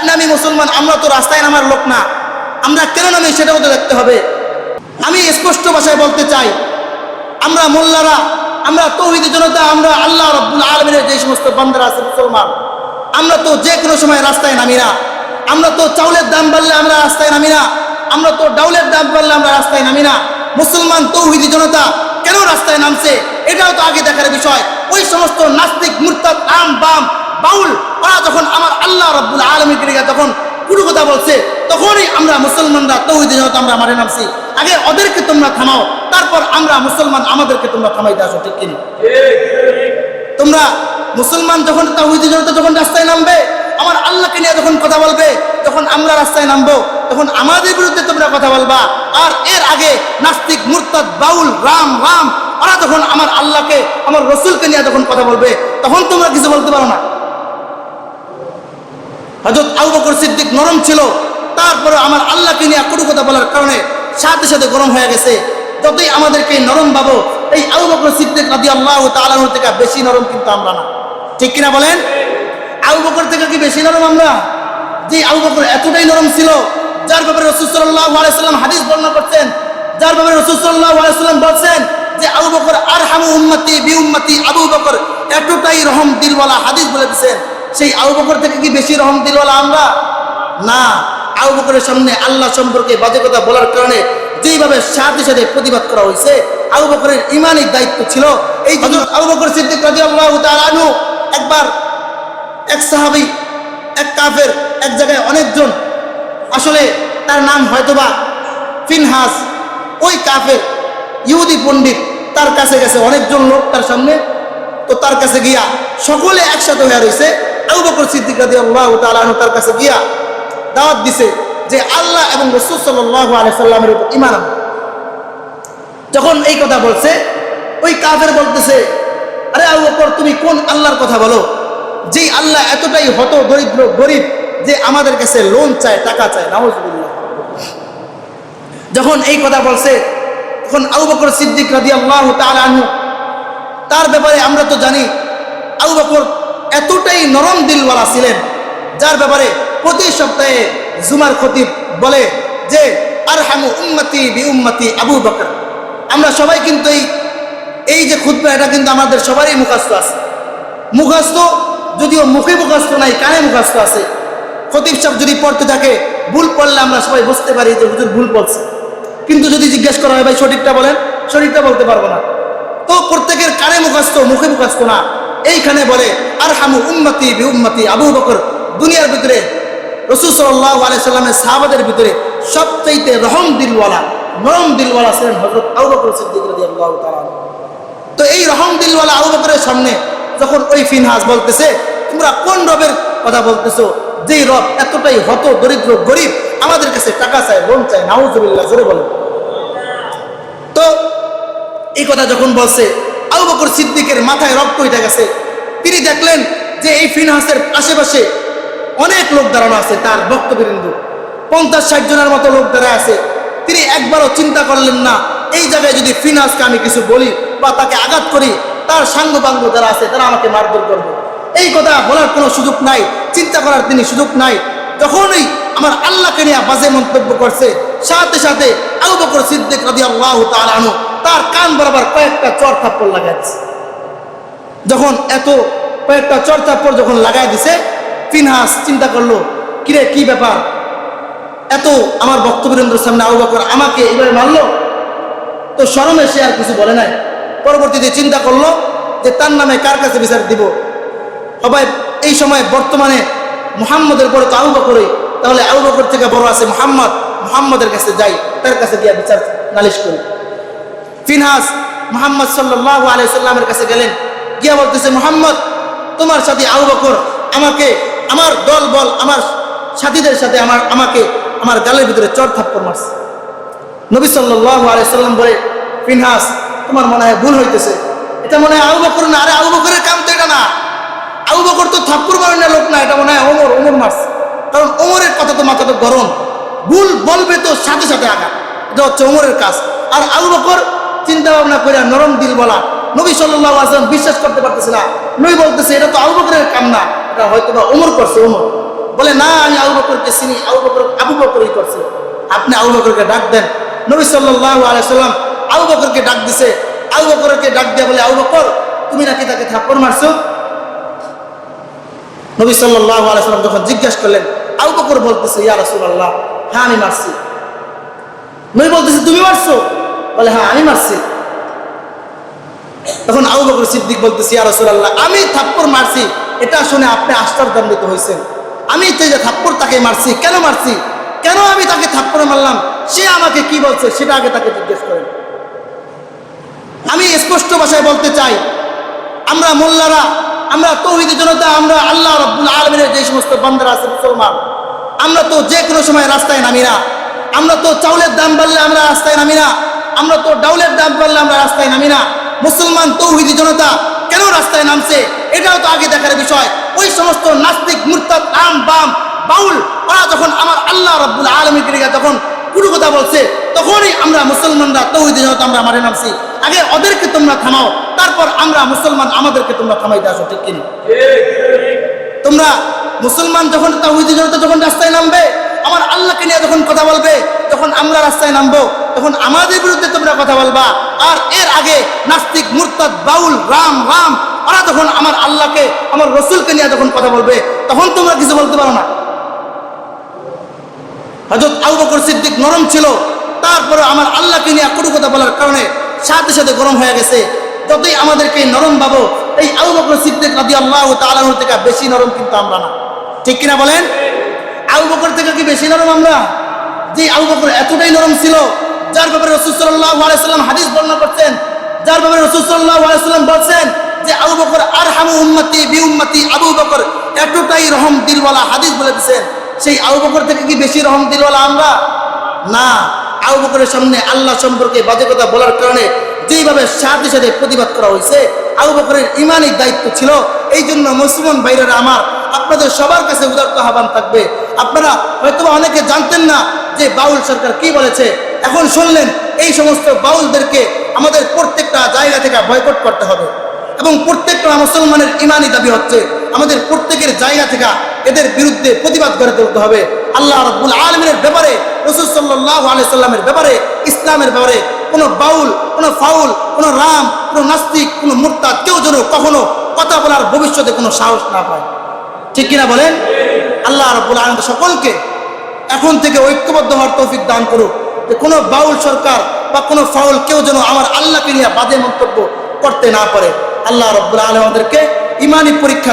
আপনি আমি মুসলমান, আমরা তো রাস্তায় নামার লোক না, আমরা কেন নামি সেটাও তো দেখতে হবে। আমি স্পষ্ট ভাষায় বলতে চাই, আমরা মোল্লারা, আমরা তৌহিদি জনতা, আমরা আল্লাহ রাব্বুল আলামিনের যে সমস্ত বান্দারা আছে মুসলমান, আমরা তো যে কোনো সময় রাস্তায় নামি না। আমরা তো চাউলের দাম বাড়লে আমরা রাস্তায় নামি না, আমরা তো ডাউলের দাম বাড়লে আমরা রাস্তায় নামি না। মুসলমান তৌহিদি জনতা কেন রাস্তায় নামছে এটাও তো আগে দেখার বিষয়। ওই সমস্ত নাস্তিক, মুরতাদ, আম, বাম, বাউল, ওরা যখন আমার আল্লাহ রাব্বুল আলামিনের যখন পুরো কথা বলছে, তখনই আমরা মুসলমানরা তৌহিদি জনতা আমরা মাঠে নামছি। আগে ওদেরকে তোমরা থামাও, তারপর আমরা মুসলমান আমাদেরকে তোমরা থামাইতে আসো, ঠিক কিনা? তোমরা মুসলমান যখন তাওহীদি জনতা যখন রাস্তায় নামবে, আমার আল্লাহকে নিয়ে যখন কথা বলবে, যখন আমরা রাস্তায় নামবো, তখন আমাদের বিরুদ্ধে তোমরা কথা বলবা। আর এর আগে নাস্তিক, মুরতাদ, বাউল, রাম ওরা যখন আমার আল্লাহকে, আমার রসুলকে নিয়ে যখন কথা বলবে, তখন তোমরা কিছু বলতে পারো না। হযরত আবু বকর সিদ্দিক নরম ছিল, তারপরে আমার আল্লাহকে নিয়ে কটু কথা বলার কারণে সাথে সাথে গরম হয়ে গেছে। যতই আমাদেরকে নরম ভাবো, এই আবু বকর সিদ্দিক রাদিয়াল্লাহু তাআলা আনহু থেকে বেশি নরম কিন্তু আমরা না, ঠিক কিনা বলেন? আবু বকর থেকে কি বেশি নরম আমরা? যে আবু বকর এতটাই নরম ছিল, যার ব্যাপারে রাসূল সাল্লাল্লাহু আলাইহি সাল্লাম হাদিস বর্ণনা করছেন, যার ব্যাপারে রাসূল সাল্লাল্লাহু আলাইহি সাল্লাম বলছেন যে আবু বকর আরহামু উম্মতি বি উম্মতি, আবু বকর এতটাই রহম দিলওয়ালা, হাদিস বলে দিয়েছেন। সেই আবু বকর থেকে কি বেশি রহম দিলওয়ালা আমরা? না। আবু বকরের সামনে আল্লাহ সম্পর্কে বাজে কথা বলার কারণে যেইভাবে সাথে সাথে প্রতিবাদ করা হয়েছে, আবু বকরের ইমানি দায়িত্ব ছিল। এই জন্য আবু বকর সিদ্দিক রাদিয়াল্লাহু তাআলা আনহু একবার এক সাহাবী, এক কাফের, এক জায়গায় অনেকজন, আসলে তার নাম হয়তোবা ফিনহাস, ওই কাফের ইহুদি পণ্ডিত, তার কাছে গেছে অনেকজন লোক তার সামনে। তো তার কাছে গিয়া সকলে একসাথে হয়ে রয়েছে। আবু বকর সিদ্দিক রাদিয়াল্লাহু তাআলা আনহু তার কাছে গিয়া দাওয়াত দিছে যে আল্লাহ এবং রাসূল সাল্লাল্লাহু আলাইহি সাল্লামের উপর ঈমান আনো। যখন এই কথা বলছে, ওই কাফের বলতেছে, আরে আবু বকর, তুমি কোন আল্লাহর কথা বলো, যেই আল্লাহ এতটাই হত দরিদ্র গরিব যে আমাদের কাছে লোন চায়, টাকা চায়? নাউযুবিল্লাহ। যখন এই কথা বলছে, তখন আবু বকর সিদ্দিক রাদিয়াল্লাহু তাআলা আনহু, তার ব্যাপারে আমরা তো জানি আবু বকর এতটাই নরম দিলওয়ালা ছিলেন, যার ব্যাপারে প্রতি সপ্তাহে জুমার খতিব বলে যে আরহামু উম্মতি বি উম্মতি আবু বকর। আমরা সবাই কিন্তু এই যে খুতবা, এটা কিন্তু আমাদের সবারই মুখস্থ আছে। মুখস্থ যদিও মুখে মুখস্থ নাই, কানে মুখস্থ আছে। খতিব সাহেব যদি পড়তে থাকে, ভুল পড়লে আমরা সবাই বুঝতে পারি যে হুজুর ভুল পড়ছে, কিন্তু যদি জিজ্ঞেস করা হয় ভাই সঠিকটা বলেন, সঠিকটা বলতে পারবো না। তো প্রত্যেকের কানে মুখস্থ, মুখে মুখস্থ না। এইখানে বলে আরহামু উম্মতি বি উম্মতি আবু বকর। দুনিয়ার ভিতরে রাসূল সাল্লাল্লাহু আলাইহি সাল্লামের সাহাবাদের ভিতরে সবচেয়ে রহম দিলওয়ালা, নরম দিলওয়ালা ছিলেন হযরত আবু বকর সিদ্দিক রাদিয়াল্লাহু তাআলা। তো এই রহম দিলওয়ালা আবু বকরের সামনে যখন ওই ফিনহাস বলতেছে, তোমরা কোন রবের কথা বলতেছো, যেই রব এতটাই হত দরিদ্র গরিব আমাদের কাছে টাকা চায়, লোন চায়? নাউযুবিল্লাহ, জোরে বলেন। তো এই কথা যখন বলছে, আবু বকর সিদ্দিকের মাথায় রক্ত উঠে গেছে। তিনি দেখলেন যে এই ফিনহাসের আশেপাশে অনেক লোক দাঁড়ানো আছে, তার ভক্তবৃন্দ 50-60 জনের মতো লোক দাঁড়ায় আছে। তিনি একবারও চিন্তা করলেন না, এই জায়গায় যদি ফিনহাসকে আমি কিছু বলি বা তাকে আঘাত করি, তার সাঙ্গপাঙ্গ যারা আছে তারা আমাকে মারধর করবে। এই কথা বলার কোনো সুযোগ নাই, চিন্তা করার তিনি সুযোগ নাই। যখনই আমার আল্লাহকে নিয়ে বাজে মন্তব্য করছে, সাথে সাথে আবু বকর সিদ্দিক রাদিয়াল্লাহু তাআলা আনহু তার কান বরাবর কয়েকটা চড় থাপ্পড় লাগাই দিছে। যখন এত কয়েকটা চড় থাপ্পড় যখন লাগাই দিছে, ফিনহাস চিন্তা করলো, কিরে কি ব্যাপার, এত আমার বক্তবৃন্দের সামনে আবু বকর আমাকে এভাবে মারলো। তো শরমে সে আর কিছু বলে নাই। পরবর্তীতে চিন্তা করলো যে তার নামে কার কাছে বিচার দিব। সবাই এই সময় বর্তমানে মুহাম্মদের পরে তো আবু বকরই, তাহলে আবু বকর থেকে বড় আছে মুহাম্মদ, মুহাম্মদের কাছে যাই, তার কাছে গিয়ে বিচার নালিশ করি। ফিনহাস মুহাম্মদ সাল্লাল্লাহু আলাইহি সাল্লামের কাছে গেলেন, গিয়া বলতেছে, মুহাম্মদ, তোমার সাথে আবু বকর আমাকে, আমার দল বল, আমার সাথীদের সাথে আমাকে আমার গালের ভিতরে চড় থাপ্পড় মারছে। নবী সাল্লাল্লাহু আলাইহি সাল্লাম বলে, ফিনহাস, তোমার মনে হয় ভুল হইতেছে, এটা মনে হয় আবু বকর না। আরে আবু বকরের কাম তো এটা না, আবু বকর তো থাপ্পড় মারেন লোক না, এটা মনে হয় ওমর মারছে। কারণ ওমরের কথা তো মাথা তো গরম, ভুল বলবে তো সাথে সাথে আঘাত, এটা হচ্ছে ওমরের কাজ। আর আবু বকর চিন্তা ভাবনা করে নরম দিল বলা, নবী সাল্লাল্লাহু আলাইহি ওয়াসাল্লাম বিশ্বাস করতে পারতেছে না। নবী বলতেছে এটা তো আবু বকরের কাম না, এটা হয়তো বা ওমর করছে। ওমর বলে না আমি আবু বকরকে চিনি, আবু বকর আবু বকরই করছে, আপনি আবু বকরকে ডাক দেন। নবী সাল্লাল্লাহু আলাইহি সাল্লাম আবু বকরকে ডাক দিছে। আবু বকরকে ডাক দিয়ে বলে আবু বকর তুমি নাকি তাকে থাপ্পড় মারছো? নবী সাল্লাল্লাহু আলাইহি সাল্লাম যখন জিজ্ঞাসা করলেন, আবু বকর বলতেছে ইয়া রাসূলুল্লাহ হ্যাঁ আমি মারছি। নবী বলতেছে তুমি মারছো? বলে হ্যাঁ আমি মারছি। তখন আবু বকর সিদ্দিক বলতেছে ইয়া রাসূলুল্লাহ আমি থাপ্পড় মারছি এটা শুনে আপনি আশ্চর্যান্বিত হয়েছেন। আমি তো যে থাপ্পড় তাকে মারছি, কেন মারছি, কেন আমি তাকে থাপ্পড় মারলাম, সে আমাকে কি বলছে সেটা আগে তাকে জিজ্ঞেস করেন। আমি স্পষ্ট ভাষায় বলতে চাই, আমরা মোল্লারা, আমরা তৌহিদি জনতা, আমরা আল্লাহ রাব্বুল আলামিনের যে সমস্ত বান্দারা আছে মুসলমান, আমরা তো যে কোনো সময় রাস্তায় নামি না। আমরা তো চাউলের দাম বাড়লে আমরা রাস্তায় নামি না, আমরা তো ডাউলের দাম বাড়লে আমরা রাস্তায় নামি না। মুসলমান তৌহিদি জনতা কেন রাস্তায় নামছে এটাও তো আগে দেখার বিষয়। ওই সমস্ত নাস্তিক মুরতাদ আম বাম বাউল ওরা যখন আমার আল্লাহ রাব্বুল আলামিনের দিকে যখন পুরো কথা বলছে তখনই আমরা মুসলমানরা তৌহিদি জনতা আমরা মাঠে নামছি। আগে ওদেরকে তোমরা থামাও, তারপর আমরা মুসলমান আমাদেরকে তোমরা থামাইতে আসো, ঠিক কিনা? তোমরা মুসলমান যখন তাওহীদি জনতা যখন রাস্তায় নামবে, আমার আল্লাহকে নিয়ে যখন কথা বলবে, যখন আমরা রাস্তায় নামবো তখন আমাদের বিরুদ্ধে তোমরা কথা বলবা। আর এর আগে নাস্তিক মুরতাদ বাউল রাম রাম ওরা যখন আমার আল্লাহকে আমার রসুলকে নিয়ে যখন কথা বলবে তখন তোমরা কিছু বলতে পারো না। হযরত আবু বকর সিদ্দিক নরম ছিল, তারপরে আমার আল্লাহকে নিয়ে কটু কথা বলার কারণে সাথে সাথে গরম হয়ে গেছে। যতই আমাদেরকে নরম ভাবো, এই আবু বকর সিদ্দিক রাদিয়াল্লাহু তাআলা থেকে বেশি নরম কিন্তু আমরা না, ঠিক কিনা বলেন? আবু বকর থেকে কি বেশি নরম আমরা? যে আবু বকর এতটাই নরম ছিল, যার ব্যাপারে রাসূল সাল্লাল্লাহু আলাইহি সাল্লাম হাদিস বর্ণনা করছেন, যার ব্যাপারে রাসূল সাল্লাল্লাহু আলাইহি সাল্লাম বলছেন যে আবু বকর আরহামু উম্মতি বি উম্মতি, আবু বকর এতটাই রহম দিলওয়ালা, হাদিস বলে দিয়েছেন। সেই আবু বকর থেকে কি বেশি রহম দিলওয়ালা আমরা? না। আবু বকরের সামনে আল্লাহ সম্পর্কে বাজে কথা বলার কারণে যেইভাবে সাথে সাথে প্রতিবাদ করা হয়েছে, আবু বকরের ইমানি দায়িত্ব ছিল। এই জন্য মুসলমান ভাইরা আমার, আপনাদের সবার কাছে উদারত আহ্বান থাকবে। আপনারা হয়তো অনেকে জানতেন না যে বাউল সরকার কি বলেছে, এখন শুনলেন। এই সমস্ত বাউলদেরকে আমাদের প্রত্যেকটা জায়গা থেকে বয়কট করতে হবে এবং প্রত্যেকটা মুসলমানের ইমানি দাবি হচ্ছে আমাদের প্রত্যেকের জায়গা থেকে এদের বিরুদ্ধে প্রতিবাদ করে তুলতে হবে। আল্লাহ রাব্বুল আলামিনের ব্যাপারে, রাসূল সাল্লাল্লাহু আলাইহি সাল্লামের ব্যাপারে, ইসলামের ব্যাপারে কোনো বাউল, কোনো ফাউল, কোনো রাম, কোনো নাস্তিক, কোনো মুরতাদ কেউ যেন কখনো কথা বলার ভবিষ্যতে কোনো সাহস না পায়, ঠিক কিনা বলেন? আল্লাহ রাব্বুল আলামিন সকলকে এখন থেকে ঐক্যবদ্ধ হওয়ার তৌফিক দান করুক, যে কোনো বাউল সরকার বা কোনো ফাউল কেউ যেন আমার আল্লাহকে নিয়ে বাজে মন্তব্য করতে না পারে। আল্লাহ রাব্বুল আলামিন আমাদেরকে ইমানি পরীক্ষা